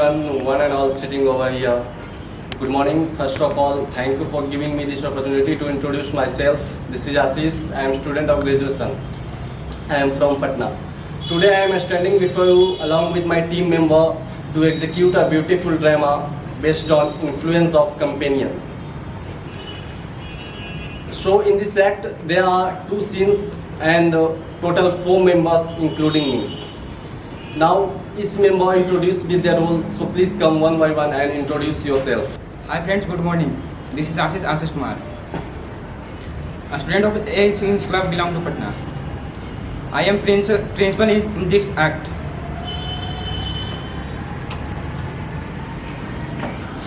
everyone, one and all sitting over here. Good morning. First of all, thank you for giving me this opportunity to introduce myself. This is Ashish. I am student of graduation. I am from Patna. Today I am standing before you along with my team member to execute a beautiful drama based on influence of companion. So in this act there are 2 scenes and total 4 members including me. Now each member introduced with their role, so please come one by one and introduce yourself. Hi friends, good morning. This is Ashish Kumar. A student of A Scenes Club belong to Patna. I am principal in this act.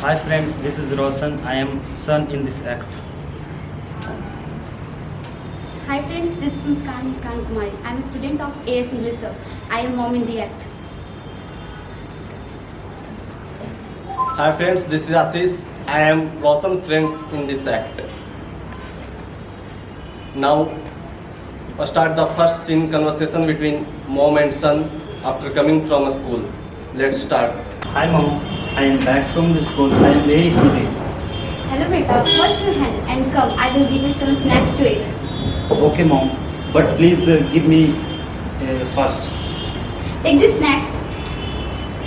Hi friends, this is Roshan. I am son in this act. Hi friends, this is Muskan Kumari. I am a student of AS English Club. I am mom in the act. Hi friends, this is Ashish. I am Roshan friends in this act. Now start the first scene conversation between mom and son after coming from school. Let's start. Hi mom, I am back from the school. I am very hungry. Hello beta, wash your hands and come. I will give you some snacks to eat. Okay mom, but please give me first. Take the snacks.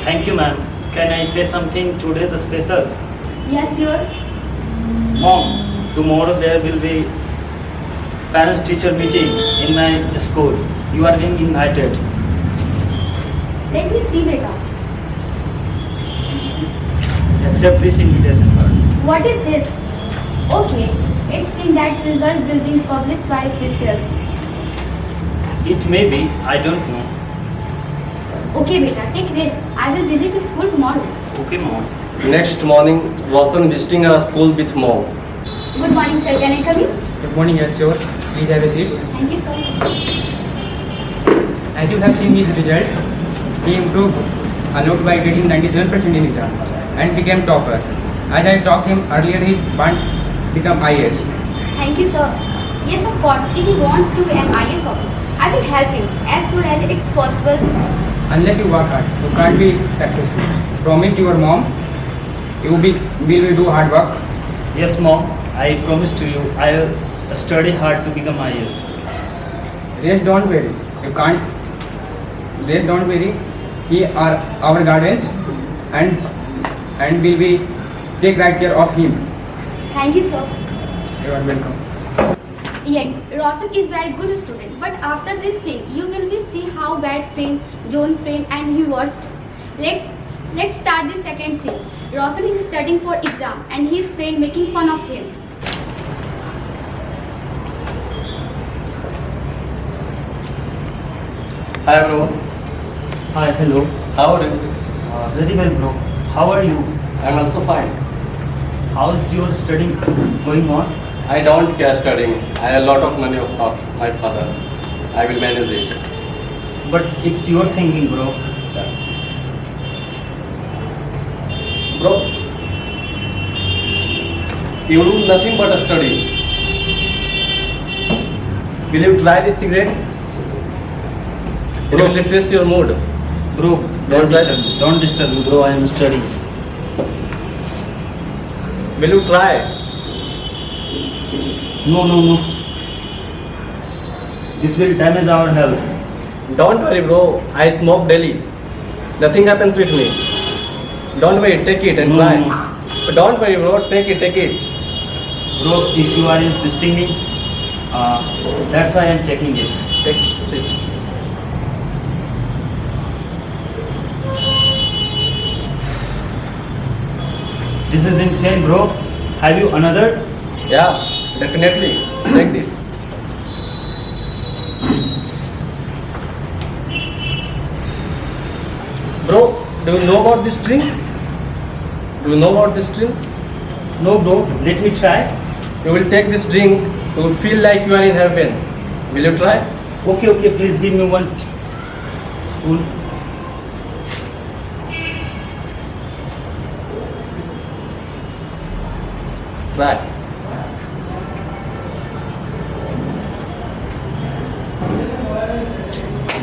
Thank you ma'am. Can I say something today's special? Yes, sure. Mom, tomorrow there will be parents teacher meeting in my school. You are being invited. Let me see beta. Accept this invitation card. What is this? Okay, it's in that result will be published by officials. It may be, I don't know. Okay beta, take rest. I will visit to school tomorrow. Okay mom. Next morning, Roshan visiting her school with mom. Good morning sir, can I come in? Good morning, yes sure. Please have a seat. Thank you sir. As you have seen his result, he improved a lot by getting 97% in exam and became topper. As I talked him earlier, he can't become IAS. Thank you sir. Yes of course, if he wants to be an IAS officer, I will help him as soon as it's possible. Unless you work hard, you can't be successful. Promise to your mom, you will do hard work. Yes mom, I promise to you I will study hard to become IAS. Rest don't worry. You can't. Rest don't worry. He are our guardians and will be take right care of him. Thank you sir. You are welcome. Yes, Roshan is very good student, but after this scene, you will be see how bad friend, John friend and he worst. Let's start the second scene. Roshan is studying for exam and his friend making fun of him. Hi bro. Hi, hello. How are you? Very well bro. How are you? I am also fine. How is your studying going on? I don't care studying. I have a lot of money of my father. I will manage it. But it's your thinking bro. Bro, you do nothing but study. Will you try this cigarette? It will refresh your mood. Bro, Don't try. Don't disturb me bro, I am studying. Will you try? No. This will damage our health. Don't worry bro, I smoke daily. Nothing happens with me. Don't worry, take it and try. No. Don't worry bro, take it. Bro, if you are insisting me, that's why I am taking it. Take it. This is insane bro. Have you another? Yeah, definitely. Take this. Bro, do you know about this drink? No bro, let me try. You will take this drink, you will feel like you are in heaven. Will you try? Okay, please give me one spoon. Try.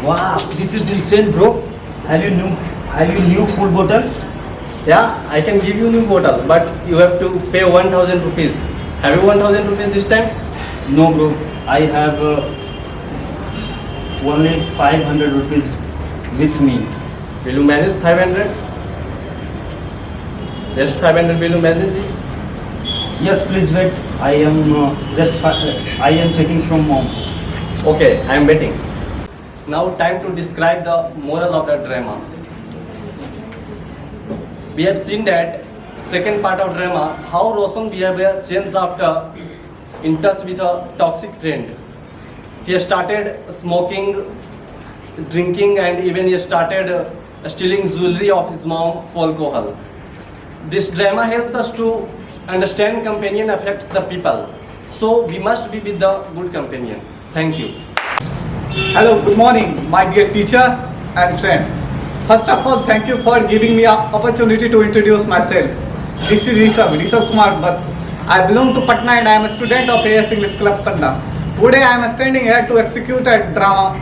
Wow, this is insane, bro. Have you new full bottle? Yeah, I can give you new bottle, but you have to pay 1000 rupees. Have you 1000 rupees this time? No, bro. I have only 500 rupees with me. Will you manage 500? Rest 500 will you manage it? Yes, please wait. I am taking from mom. Okay, I am waiting. Now time to describe the moral of the drama. We have seen that second part of drama, how Roshan's behavior changed after in touch with a toxic friend. He started smoking, drinking, and even he started stealing jewelry of his mom for alcohol. This drama helps us to understand companion affects the people. So we must be with the good companion. Thank you. Hello, good morning, my dear teacher and friends. First of all, thank you for giving me an opportunity to introduce myself. This is Rishabh Kumar Bats. I belong to Patna and I am a student of AS English Club Patna. Today I am standing here to execute a drama.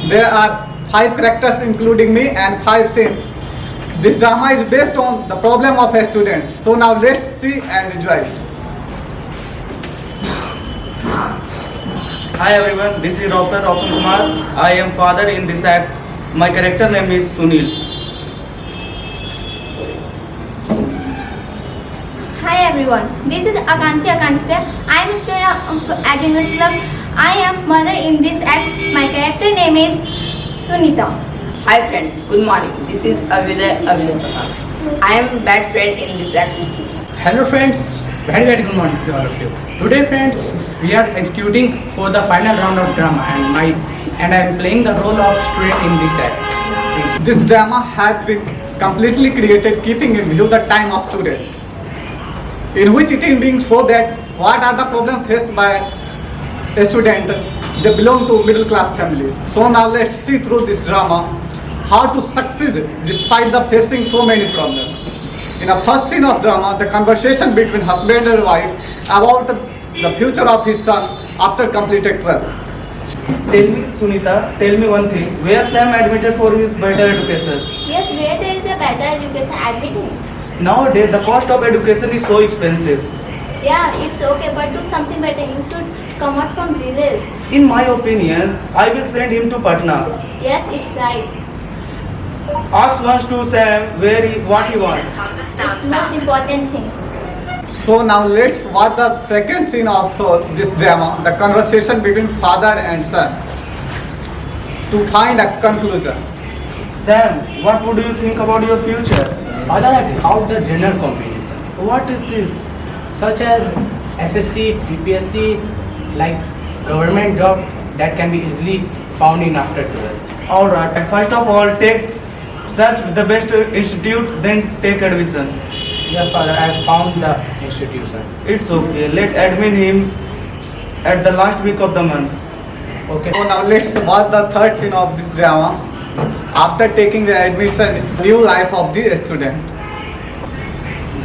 There are 5 characters including me and 5 scenes. This drama is based on the problem of a student. So now let's see and enjoy it. Hi everyone, this is Roshan Kumar. I am father in this act. My character name is Sunil. Hi everyone, this is Akanshi Akanshpya. I am a student of Rajendranagar Club. I am mother in this act. My character name is Sunita. Hi friends, good morning. This is Avilay Prakash. I am bad friend in this act. Hello friends, very good morning to all of you. Today friends, we are executing for the final round of drama and I am playing the role of student in this act. This drama has been completely created keeping in view the time of today, in which it is being so that what are the problems faced by a student. They belong to middle class family. So now let's see through this drama how to succeed despite the facing so many problems. In the first scene of drama, the conversation between husband and wife about the future of his son after completed 12th. Tell me, Sunita, tell me one thing. Where Sam admitted for his better education? Yes, where there is a better education, admit him. Nowadays, the cost of education is so expensive. Yeah, it's okay, but do something better. You should come out from village. In my opinion, I will send him to Patna. Yes, it's right. Ask once to Sam what he wants. It's most important thing. So now let's watch the second scene of this drama, the conversation between father and son, to find a conclusion. Sam, what would you think about your future? Father had out the general competition What is this? such as SSC, PPSC, like government job that can be easily found in after 12. Alright, first of all, search the best institute, then take admission. Yes father, I have found the institution. It's okay, let admit him at the last week of the month. Okay. So now let's watch the third scene of this drama. After taking the admission, new life of the student.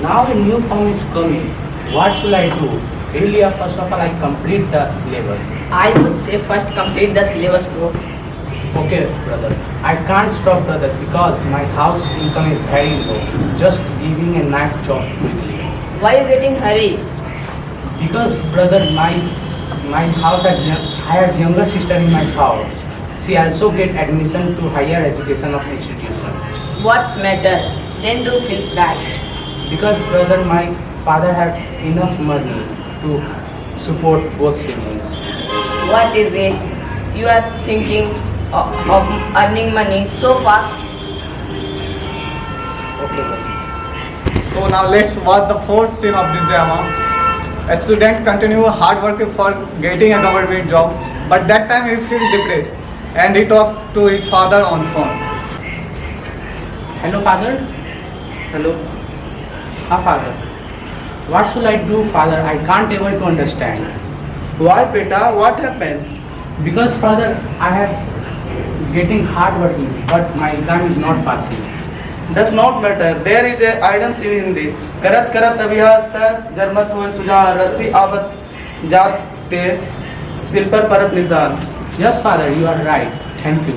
Now a new form is coming. What should I do? Really, first of all, I complete the syllabus. I would say first complete the syllabus, bro. Okay, brother. I can't stop, brother, because my house income is very low. Just giving a nice job quickly. Why you getting hurry? Because, brother, my house has I have younger sister in my house. She also get admission to higher education of institution. What's matter? Then do feels right. Because, brother, my father have enough money to support both siblings. What is it? You are thinking of earning money so fast? Okay, brother. So now let's watch the fourth scene of this drama. A student continue hard work for getting a government job, but that time he feels depressed and he talked to his father on phone. Hello, father. Hello. Father. What should I do, father? I can't able to understand. Why, beta? What happened? Because, father, I have getting hard working, but my exam is not passing. Does not matter. There is a items in Hindi. करत करत अभ्यास जरमत हो सुजा रस्सी आवत जाते सिल पर परत निशान. Yes, father, you are right. Thank you.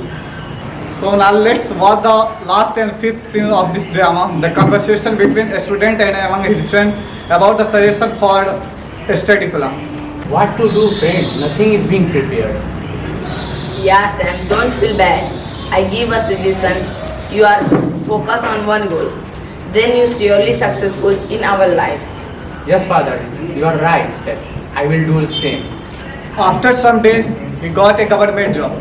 So now let's watch the last and fifth scene of this drama, the conversation between a student and among his friend about the suggestion for a study plan. What to do, friend? Nothing is being prepared. Yeah, Sam, don't feel bad. I give a suggestion. You are focused on one goal. Then you surely successful in our life. Yes, father, you are right. I will do the same. After some days, he got a government job,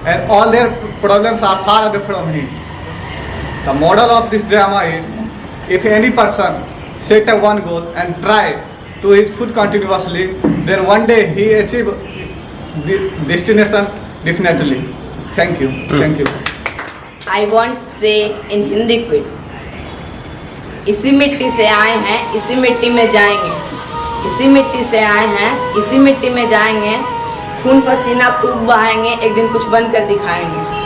and all their problems are far away from him. The moral of this drama is, if any person set a one goal and try to eat food continuously, then one day he achieve the destination definitely. Thank you. Thank you. I want say in Hindi quit. इसी मिट्टी से आए हैं, इसी मिट्टी में जाएंगे. इसी मिट्टी से आए हैं, इसी मिट्टी में जाएंगे. खून पसीना खूब बहाएंगे, एक दिन कुछ बन कर दिखाएंगे.